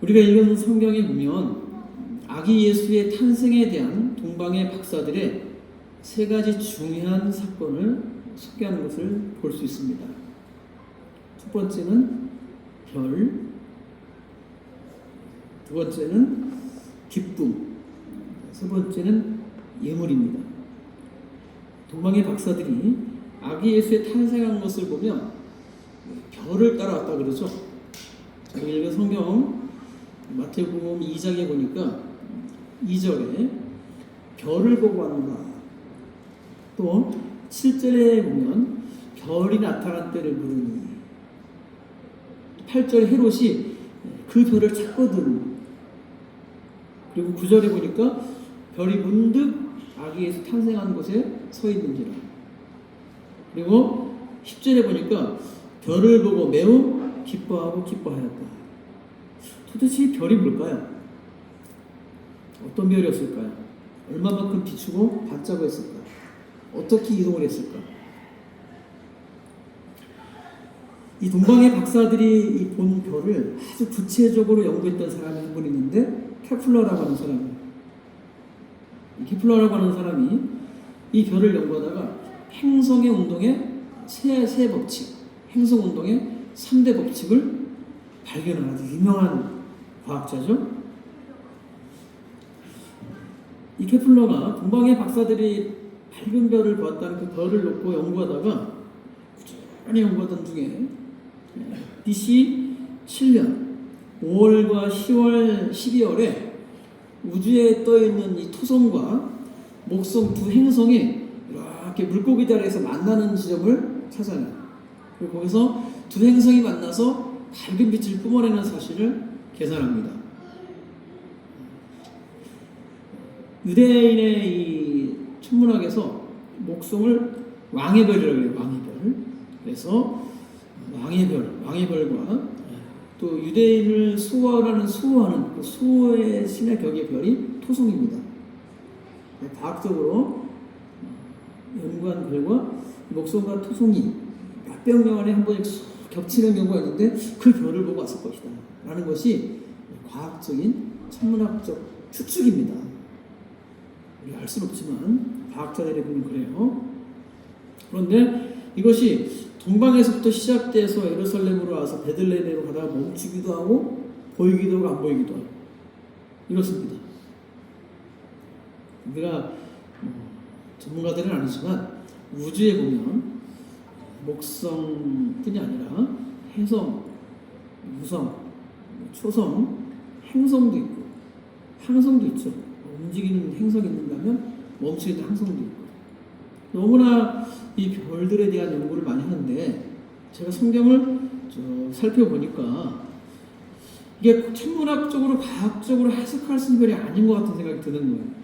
우리가 읽은 성경에 보면 아기 예수의 탄생에 대한 동방의 박사들의 세 가지 중요한 사건을 소개하는 것을 볼 수 있습니다. 첫 번째는 별, 두 번째는 기쁨, 세 번째는 예물입니다. 동방의 박사들이 아기 예수의 탄생한 것을 보면 별을 따라왔다 그러죠. 제가 읽은 성경 마태복음 2장에 보니까 2절에 별을 보고 왔노라. 또 7절에 보면 별이 나타난 때를 부르니, 8절에 헤롯이 그 별을 찾거든. 그리고 9절에 보니까 별이 문득 아기 예수 탄생한 곳에 서 있는지라. 그리고 10절에 보니까 별을 보고 매우 기뻐하고 기뻐하였다. 도대체 이 별이 뭘까요? 어떤 별이었을까요? 얼마만큼 비추고 반짝였을까? 어떻게 이동을 했을까? 이 동방의 박사들이 본 별을 아주 구체적으로 연구했던 사람이 한 분 있는데, 케플러라고 하는 사람이에요. 케플러라고 하는 사람이 이 별을 연구하다가 행성의 운동의 세 법칙, 행성 운동의 3대 법칙을 발견한 아주 유명한 과학자죠. 이 케플러가 동방의 박사들이 밝은 별을 보았다는 그 별을 놓고 연구하다가 꾸준히 연구하던 중에 BC 7년 5월과 10월, 12월에 우주에 떠있는 이 토성과 목성 두 행성이 이렇게 물고기 자리에서 만나는 지점을 찾아내요. 그리고 거기서 두 행성이 만나서 밝은 빛을 뿜어내는 사실을 계산합니다. 유대인의 이 천문학에서 목성을 왕의 별이라고 해요. 왕의 별. 그래서 왕의 별과 또 유대인을 수호하는 그 수호의 신의 격의 별이 토성입니다. 과학적으로 연구한 결과 목성과 토성이 몇백 년 안에 한 번씩 겹치는 경우가 있는데 그 별을 보고 왔을 것이다 라는 것이 과학적인 천문학적 추측입니다. 우리 알 수는 없지만 과학자들의 보면 그래요. 그런데 이것이 동방에서부터 시작돼서 예루살렘으로 와서 베들레헴으로 가다가 멈추기도 하고 보이기도 하고 안 보이기도 하고 이렇습니다. 우리가 전문가들은 아니지만 우주에 보면 목성뿐이 아니라 해성, 유성, 초성, 행성도 있고 항성도 있죠. 움직이는 행성이 있는다면 멈추는 항성도 있고, 너무나 이 별들에 대한 연구를 많이 하는데 제가 성경을 살펴보니까 이게 천문학적으로 과학적으로 해석할 수 있는 별이 아닌 것 같은 생각이 드는 거예요.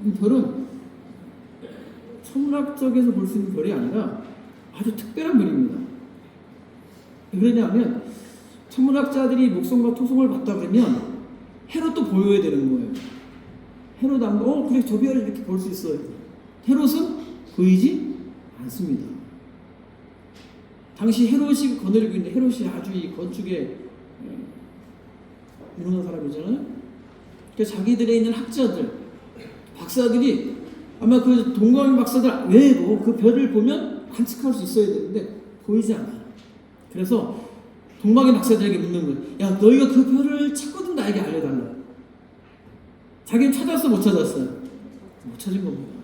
이 별은 천문학적에서 볼 수 있는 별이 아니라 아주 특별한 별입니다. 왜 그러냐면 천문학자들이 목성과 토성을 봤다 그러면 헤롯도 보여야 되는 거예요. 헤롯 안 보고 그래 저 별을 이렇게 볼 수 있어요. 헤롯은 보이지 않습니다. 당시 헤롯이 거느리고 있는데 헤롯이 아주 이 건축에 유능한 사람이잖아요. 그러니까 자기들에 있는 학자들, 박사들이 아마 그 동방 박사들 외에도 그 별을 보면 관측할 수 있어야 되는데 보이지 않아요. 그래서 동방의 박사들에게 묻는 거예요. 야, 너희가 그 별을 찾거든 나에게 알려달라. 자기는 찾았어, 못 찾았어요? 못 찾은 겁니다.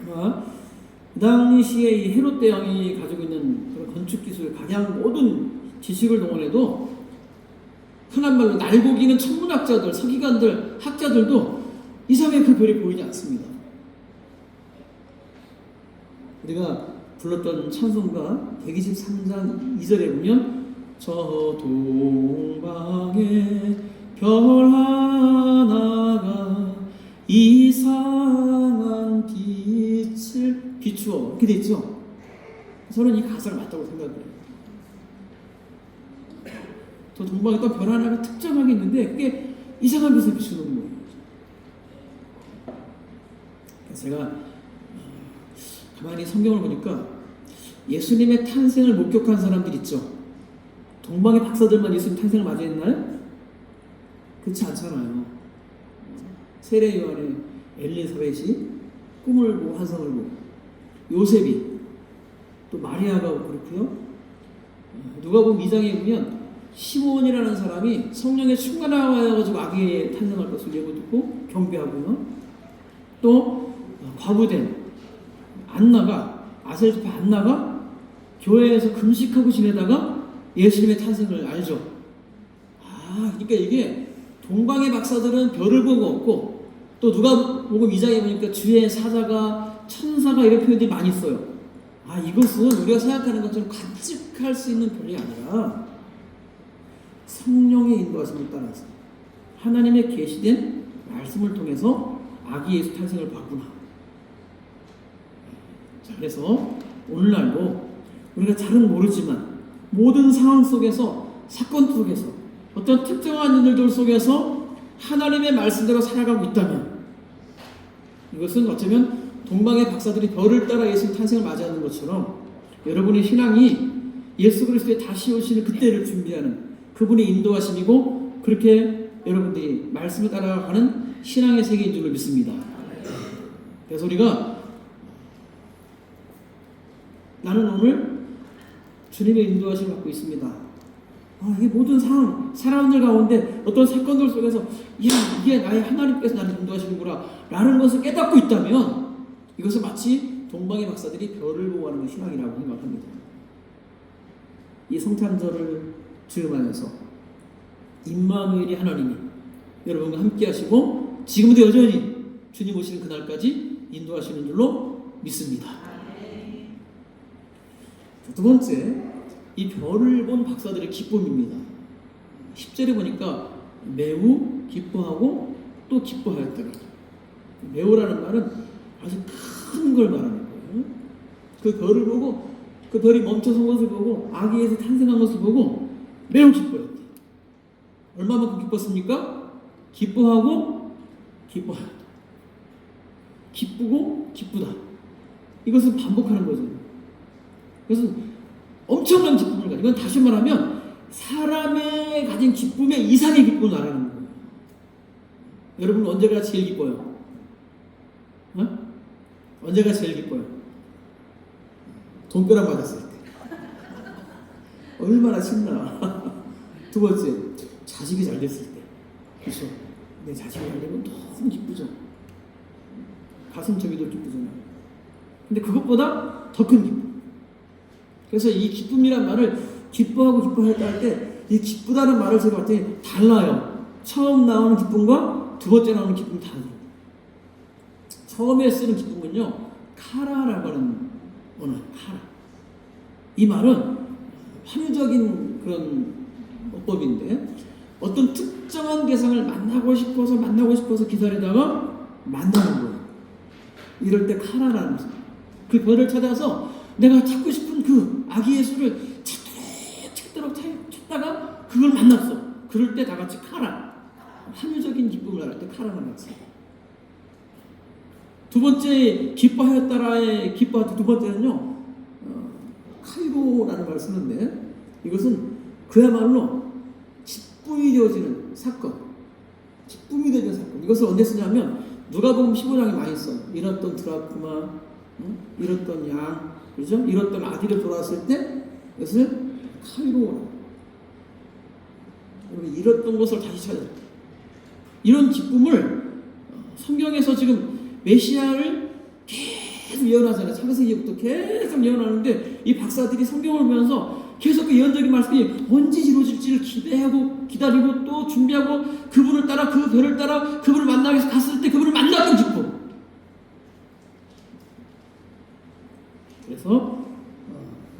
아마 그 당시에 이 헤롯 대왕이 가지고 있는 그런 건축 기술, 가장 모든 지식을 동원해도 흔한 말로 날고기는 천문학자들, 서기관들, 학자들도 이상하게 그 별이 보이지 않습니다. 우리가 불렀던 찬송가 123장 2절에 보면 저 동방에 별 하나가 이상한 빛을 비추어 이렇게 돼 있죠. 저는 이 가사가 맞다고 생각해요. 저 동방에 또 별 하나가 특정하게 있는데 그게 이상한 빛을 비추는 거예요. 제가 가만히 성경을 보니까 예수님의 탄생을 목격한 사람들 있죠. 동방의 박사들만 예수님 탄생을 맞이했나요? 그렇지 않잖아요. 세례 요한의 엘리사벳이 꿈을 보고 환상을 보고, 요셉이, 또 마리아가 그렇고요. 누가복음 2장에 보면 시몬이라는 사람이 성령의 충만하여가지고 아기의 탄생할 것을 예고 듣고 경배하고요. 또 과부된 안나가, 아셀 집회 안나가 교회에서 금식하고 지내다가 예수님의 탄생을 알죠. 그러니까 이게 동방의 박사들은 별을 보고 없고, 또 누가복음 2장에 보니까 주의 사자가, 천사가 이런 표현들이 많이 있어요. 이것은 우리가 생각하는 것처럼 관측할 수 있는 별이 아니라 성령의 인도하심을 따라서 하나님의 계시된 말씀을 통해서 아기 예수 탄생을 봤구나. 자, 그래서 오늘날도 우리가 잘은 모르지만 모든 상황 속에서, 사건 속에서, 어떤 특정한 일들 속에서 하나님의 말씀대로 살아가고 있다면, 이것은 어쩌면 동방의 박사들이 별을 따라 예수님 탄생을 맞이하는 것처럼 여러분의 신앙이 예수 그리스도의 다시 오시는 그때를 준비하는 그분의 인도하심이고, 그렇게 여러분들이 말씀을 따라가는 신앙의 세계인 줄로 믿습니다. 그래서 우리가 나는 오늘 주님의 인도하심을 받고 있습니다. 이 모든 상황, 사람들 가운데 어떤 사건들 속에서 이게 나의 하나님께서 나를 인도하시는구나 라는 것을 깨닫고 있다면, 이것은 마치 동방의 박사들이 별을 보고 하는 신앙이라고 생각합니다. 이 성탄절을 즈음하면서 임마누엘이 하나님이 여러분과 함께 하시고 지금도 여전히 주님 오시는 그날까지 인도하시는 줄로 믿습니다. 두 번째, 이 별을 본 박사들의 기쁨입니다. 10절에 보니까 매우 기뻐하고 또 기뻐하였더라. 매우라는 말은 아주 큰 걸 말하는 거예요. 그 별을 보고, 그 별이 멈춰선 것을 보고, 아기에서 탄생한 것을 보고 매우 기뻐했대. 얼마만큼 기뻤습니까? 기뻐하고 기뻐하였다. 기쁘고 기쁘다. 이것은 반복하는 거죠. 그래서 엄청난 기쁨을 가지고, 이건 다시 말하면 사람의 가진 기쁨의 이상의 기쁨을 말하는 거예요. 여러분 언제가 제일 기뻐요? 언제가 제일 기뻐요? 돈벼락 맞았을 때. 얼마나 신나. 두 번째, 자식이 잘 됐을 때. 그렇죠? 내 자식이 잘 되면 너무 기쁘죠. 가슴 저기도 기쁘잖아요. 근데 그것보다 더 큰 기쁨. 그래서 이 기쁨이란 말을 기뻐하고 기뻐했다 할 때, 이 기쁘다는 말을 제가 봤더니 달라요. 처음 나오는 기쁨과 두 번째 나오는 기쁨이 달라요. 처음에 쓰는 기쁨은요, 카라라고 하는 언어예요. 카라. 이 말은 환유적인 그런 어법인데, 어떤 특정한 대상을 만나고 싶어서 기다리다가 만나는 거예요. 이럴 때 카라라는 거예요. 그 별을 찾아서 내가 찾고 싶은 그 아기 예수를 찾도록 찾다가 그걸 만났어. 그럴 때 다 같이 카라. 환유적인 기쁨을 할 때 카라를 만났어요. 두 번째, 기뻐하였다라의 기뻐하였다. 두 번째는요, 카이로라는 말을 쓰는데, 이것은 그야말로 기쁨이 되어지는 사건. 기쁨이 되어지는 사건. 이것을 언제 쓰냐면 누가복음 15장에 많이 써요. 잃었던 드라크마, 잃었던 양, 그렇죠? 잃었던 아들이 돌아왔을 때 이것을 카이로라고. 잃었던 것을 다시 찾아요. 이런 기쁨을 성경에서 지금 메시아를 계속 예언하잖아요. 창세기부터 계속 예언하는데, 이 박사들이 성경을 보면서 계속 그 예언적인 말씀이 언제 이루어질지를 기대하고 기다리고 또 준비하고, 그분을 따라, 그 별을 따라 그분을 만나기 위해서 갔을 때 그분을 만났던 기쁨. 그래서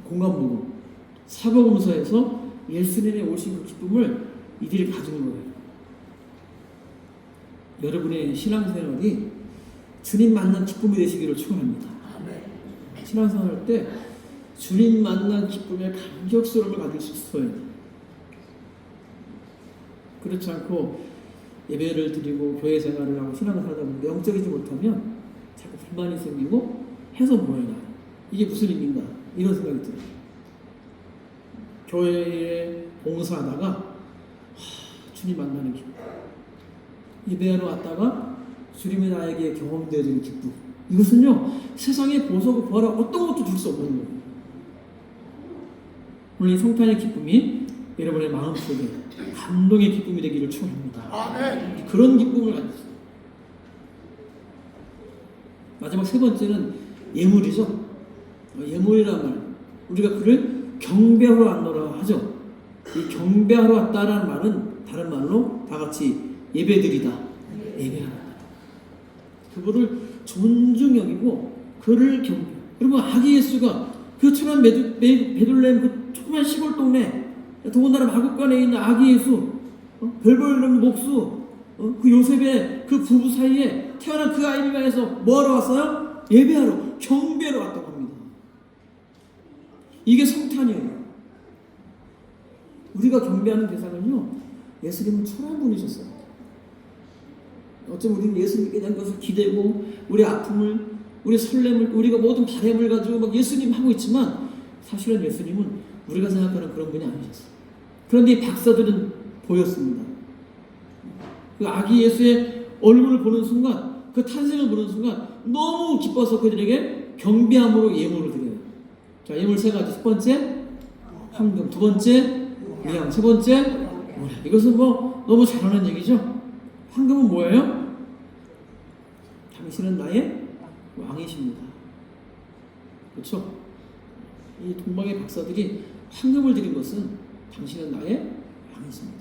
공관복음, 사복음서에서 예수님의 오신 그 기쁨을 이들이 가진 거예요. 여러분의 신앙생활이 주님 만난 기쁨이 되시기를 축원합니다. 신앙생활 때 주님 만난 기쁨의 감격스러움을 가질 수 있어요. 그렇지 않고 예배를 드리고 교회 생활을 하고 신앙을 하다 보면 영적이지 못하면 자꾸 불만이 생기고 해서 뭐해요. 이게 무슨 의미인가? 이런 생각이 들어요. 교회에 봉사하다가 주님 만나는 기쁨, 예배하러 왔다가 주님이 나에게 경험되어지는 기쁨, 이것은요 세상에 보석 부활 어떤 것도 줄 수 없는 거예요. 오늘 이 성탄의 기쁨이 여러분의 마음속에 감동의 기쁨이 되기를 축원합니다. 아멘. 그런 기쁨을 가지세요. 마지막 세 번째는 예물이죠. 예물이란 말, 우리가 그를 경배하러 왔노라 하죠. 이 경배하러 왔다라는 말은 다른 말로 다 같이 예배드리다, 예배하다. 그거를 존중 여기고 그를 경배. 여러분, 아기 예수가 그 천한 베들레헴 그 조그만 시골 동네, 더군다나 마국간에 있는 아기 예수, 별별 없는 목수, 그 요셉의 그 부부 사이에 태어난 그 아이를 향해서 뭐하러 왔어요? 예배하러, 경배하러 왔다고 합니다. 이게 성탄이에요. 우리가 경배하는 대상은요, 예수님은 천한 분이셨어요. 어쩌면 우리는 예수님께 대한 것을 기대고 우리 아픔을, 우리 설렘을, 우리가 모든 바램을 가지고 막 예수님 하고 있지만 사실은 예수님은 우리가 생각하는 그런 분이 아니셨어요. 그런데 이 박사들은 보였습니다. 그 아기 예수의 얼굴을 보는 순간, 그 탄생을 보는 순간 너무 기뻐서 그들에게 경배함으로 예물을 드려요. 자, 예물 세 가지. 첫 번째 황금, 두 번째 미양, 세 번째 모래. 이것은 뭐 너무 잘하는 얘기죠. 황금은 뭐예요? 당신은 나의 왕이십니다. 그렇죠? 이 동방의 박사들이 황금을 드린 것은 당신은 나의 왕이십니다.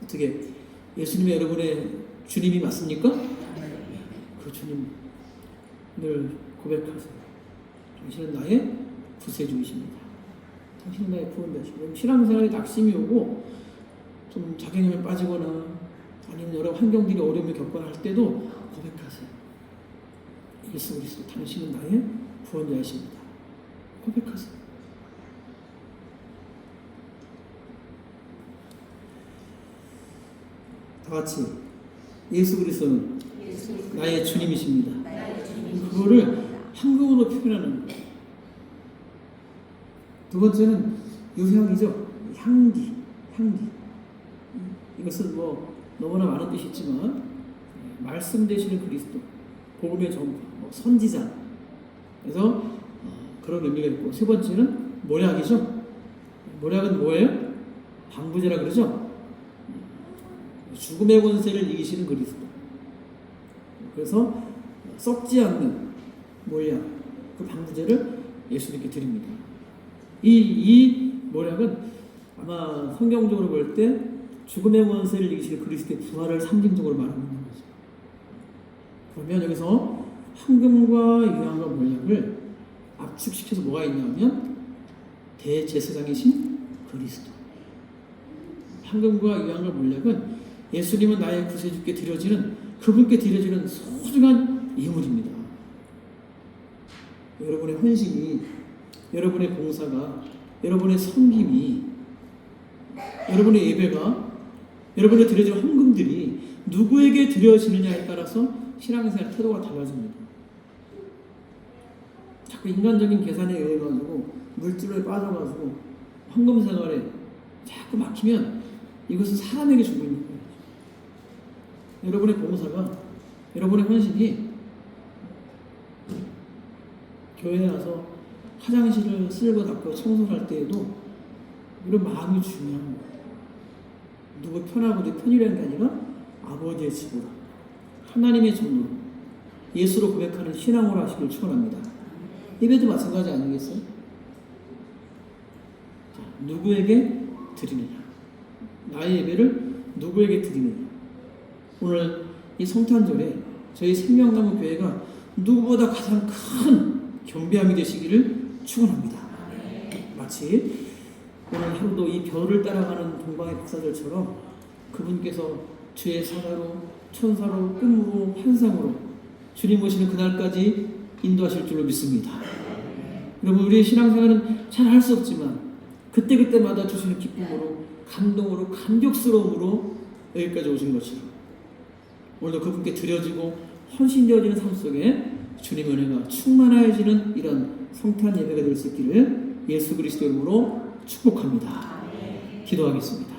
어떻게 예수님이 여러분의 주님이 맞습니까? 그 주님을 고백하세요. 당신은 나의 구세주이십니다. 당신은 나의 구원자십니다. 신앙생활에 낙심이 오고 좀 자괴감에 빠지거나 아니면 여러 환경들이 어려움을 겪거나 할 때도 고백하세요. 예수 그리스도 당신은 나의 구원자이십니다. 고백하세요. 다 같이 예수 그리스도는 나의 주님이십니다. 그거를 황금으로 표현하는 거예요. 두 번째는 유향이죠. 향기. 이것은 뭐 너무나 많은 뜻이 있지만 말씀 되시는 그리스도, 복음의 전파, 선지자. 그래서 그런 의미가 있고, 세 번째는 모략이죠. 모략은 뭐예요? 방부제라 그러죠. 죽음의 권세를 이기시는 그리스도. 그래서 썩지 않는 모략, 그 방부제를 예수님께 드립니다. 이 모략은 아마 성경적으로 볼 때 죽음의 권세를 이기실 그리스도의 부활을 상징적으로 말하는 거죠. 그러면 여기서 황금과 유향과 모략을 압축시켜서 뭐가 있냐면 대제사장이신 그리스도. 황금과 유향과 모략은 예수님은 나의 구세주께 드려지는, 그분께 드려지는 소중한 예물입니다. 여러분의 헌신이, 여러분의 봉사가, 여러분의 섬김이, 여러분의 예배가, 여러분의 드려지는 헌금들이 누구에게 드려지느냐에 따라서 신앙생활 태도가 달라집니다. 자꾸 인간적인 계산에 의해 가지고 물질에 빠져가지고 헌금 생활에 자꾸 막히면 이것은 사람에게 주고 있는 거예요. 여러분의 봉사가, 여러분의 헌신이 교회에 와서 화장실을 쓸고 닦고 청소를 할 때에도 이런 마음이 중요한 거예요. 누구 편하고 내 편이라는 게 아니라 아버지의 집으로, 하나님의 전으로, 예수로 고백하는 신앙으로 하시길 축원합니다. 예배도 마찬가지 아니겠어요? 자, 누구에게 드리느냐, 나의 예배를 누구에게 드리느냐. 오늘 이 성탄절에 저희 생명나무 교회가 누구보다 가장 큰 경배함이 되시기를 축원합니다. 마치 오늘 하루도 이 별을 따라가는 동방의 박사들처럼 그분께서 주의 사자로, 천사로, 꿈으로, 환상으로 주님 오시는 그날까지 인도하실 줄로 믿습니다. 여러분, 우리의 신앙생활은 잘 할 수 없지만 그때그때마다 주시는 기쁨으로, 감동으로, 감격스러움으로 여기까지 오신 것처럼 오늘도 그분께 드려지고 헌신되어지는 삶 속에 주님의 은혜가 충만해지는 이런 성탄 예배가 될 수 있기를 예수 그리스도 이름으로 축복합니다. 기도하겠습니다.